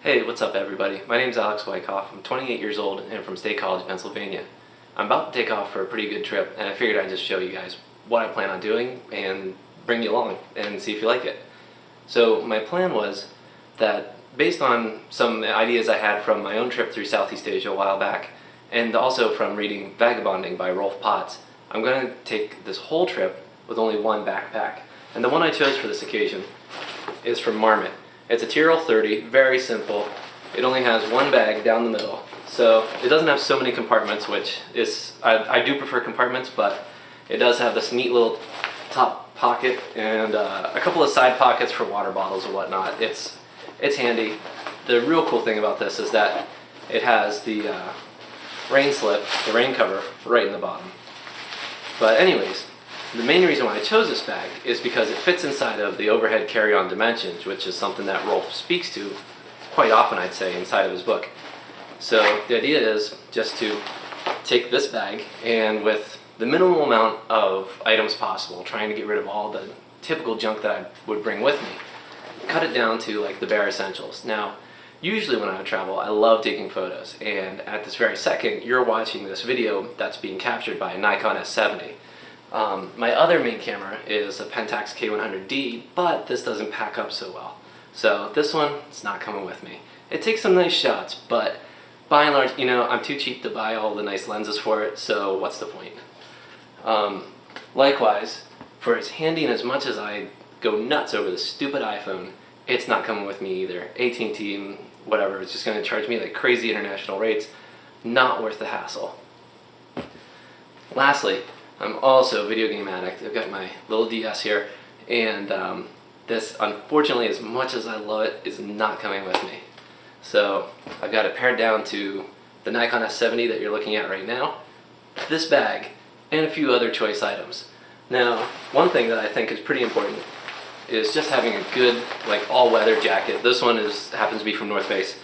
Hey, what's up everybody? My name's Alex Wyckoff. I'm 28 years old and I'm from State College, Pennsylvania. I'm about to take off for a pretty good trip and I figured I'd just show you guys what I plan on doing and bring you along and see if you like it. So my plan was that based on some ideas I had from my own trip through Southeast Asia a while back and also from reading Vagabonding by Rolf Potts, I'm going to take this whole trip with only one backpack. And the one I chose for this occasion is from Marmot. It's a Tyrrell 30, very simple. It only has one bag down the middle, so it doesn't have so many compartments, which is, I do prefer compartments, but it does have this neat little top pocket and a couple of side pockets for water bottles and whatnot. It's handy. The real cool thing about this is that it has the rain slip, the rain cover, right in the bottom. But anyways, the main reason why I chose this bag is because it fits inside of the overhead carry-on dimensions, which is something that Rolf speaks to quite often, I'd say, inside of his book. So the idea is just to take this bag and with the minimal amount of items possible, trying to get rid of all the typical junk that I would bring with me, cut it down to like the bare essentials. Now, usually when I would travel, I love taking photos, and at this very second, you're watching this video that's being captured by a Nikon S70. My other main camera is a Pentax K100D, but this doesn't pack up so well. So this one, it's not coming with me. It takes some nice shots, but by and large, you know, I'm too cheap to buy all the nice lenses for it, so what's the point? Likewise, for as handy and as much as I go nuts over the stupid iPhone, it's not coming with me either. AT&T and whatever, it's just going to charge me like crazy international rates. Not worth the hassle. Lastly, I'm also a video game addict. I've got my little DS here, and this, unfortunately, as much as I love it, is not coming with me. So I've got it pared down to the Nikon S70 that you're looking at right now, this bag, and a few other choice items. Now, one thing that I think is pretty important is just having a good, like, all-weather jacket. This one happens to be from North Face,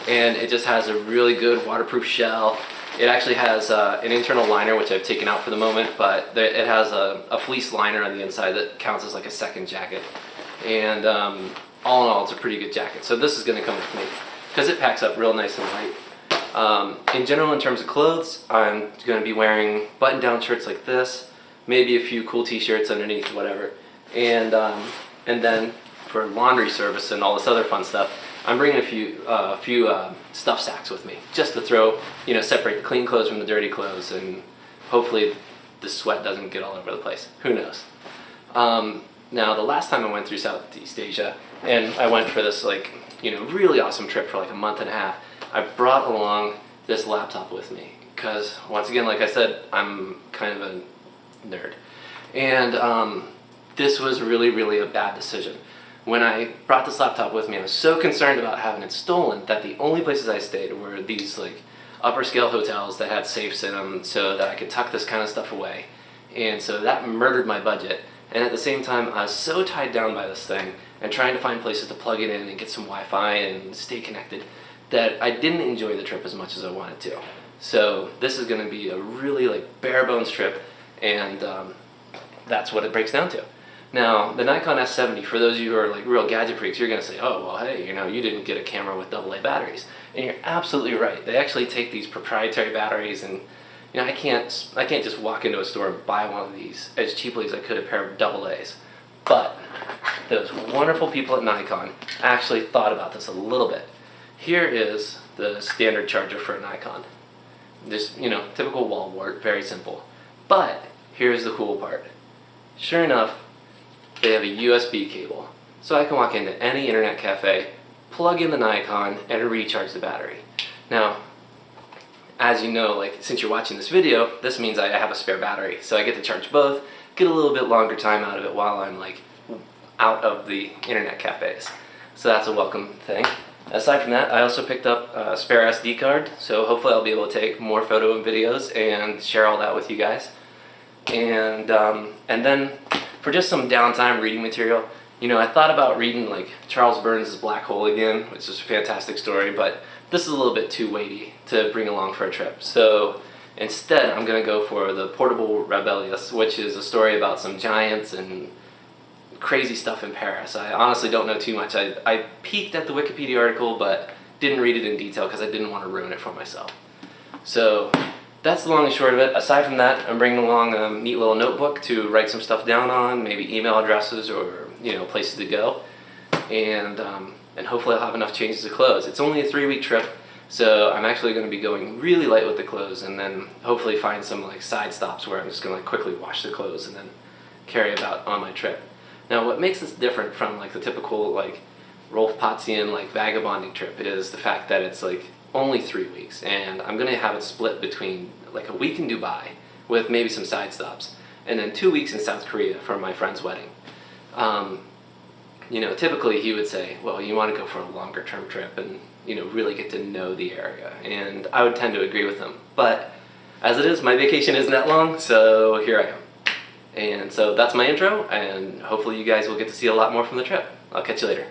and it just has a really good waterproof shell. It actually has an internal liner, which I've taken out for the moment, but it has a fleece liner on the inside that counts as like a second jacket. And all in all, it's a pretty good jacket. So this is going to come with me because it packs up real nice and light. In general, in terms of clothes, I'm going to be wearing button-down shirts like this, maybe a few cool t-shirts underneath, whatever. And then for laundry service and all this other fun stuff, I'm bringing a few stuff sacks with me, just to throw, you know, separate the clean clothes from the dirty clothes, and hopefully the sweat doesn't get all over the place. Who knows? Now, the last time I went through Southeast Asia, and I went for this, like, you know, really awesome trip for like a month and a half, I brought along this laptop with me, because once again, like I said, I'm kind of a nerd. And this was really, really a bad decision. When I brought this laptop with me, I was so concerned about having it stolen that the only places I stayed were these like upper scale hotels that had safes in them so that I could tuck this kind of stuff away. And so that murdered my budget. And at the same time, I was so tied down by this thing and trying to find places to plug it in and get some Wi-Fi and stay connected that I didn't enjoy the trip as much as I wanted to. So this is going to be a really like bare bones trip, and that's what it breaks down to. Now, the Nikon S70, for those of you who are like real gadget freaks, you're going to say, oh, well, hey, you know, you didn't get a camera with AA batteries. And you're absolutely right. They actually take these proprietary batteries, and you know, I can't just walk into a store and buy one of these as cheaply as I could a pair of AA's. But those wonderful people at Nikon actually thought about this a little bit. Here is the standard charger for a Nikon. Just, you know, typical wall wart, very simple. But here's the cool part. Sure enough, they have a USB cable, so I can walk into any internet cafe, plug in the Nikon, and recharge the battery. Now, as you know, like, since you're watching this video, this means I have a spare battery, so I get to charge both, get a little bit longer time out of it while I'm like out of the internet cafes. So that's a welcome thing. Aside from that, I also picked up a spare SD card, so hopefully I'll be able to take more photo and videos and share all that with you guys. And then for just some downtime reading material, you know, I thought about reading like Charles Burns' Black Hole again, which is a fantastic story, but this is a little bit too weighty to bring along for a trip. So instead, I'm going to go for The Portable Rebellious, which is a story about some giants and crazy stuff in Paris. I honestly don't know too much. I peeked at the Wikipedia article, but didn't read it in detail because I didn't want to ruin it for myself. So that's the long and short of it. Aside from that, I'm bringing along a neat little notebook to write some stuff down on, maybe email addresses or places to go, and hopefully I'll have enough changes of clothes. It's only a 3-week trip, so I'm actually going to be going really light with the clothes, and then hopefully find some like side stops where I'm just going to quickly wash the clothes and then carry about on my trip. Now, what makes this different from like the typical like Rolf Potzian like vagabonding trip is the fact that it's like only 3 weeks, and I'm going to have it split between like a week in Dubai with maybe some side stops, and then 2 weeks in South Korea for my friend's wedding. Typically he would say, well, you want to go for a longer term trip and really get to know the area, and I would tend to agree with him. But as it is, my vacation isn't that long, so here I am. And so that's my intro, and hopefully you guys will get to see a lot more from the trip. I'll catch you later.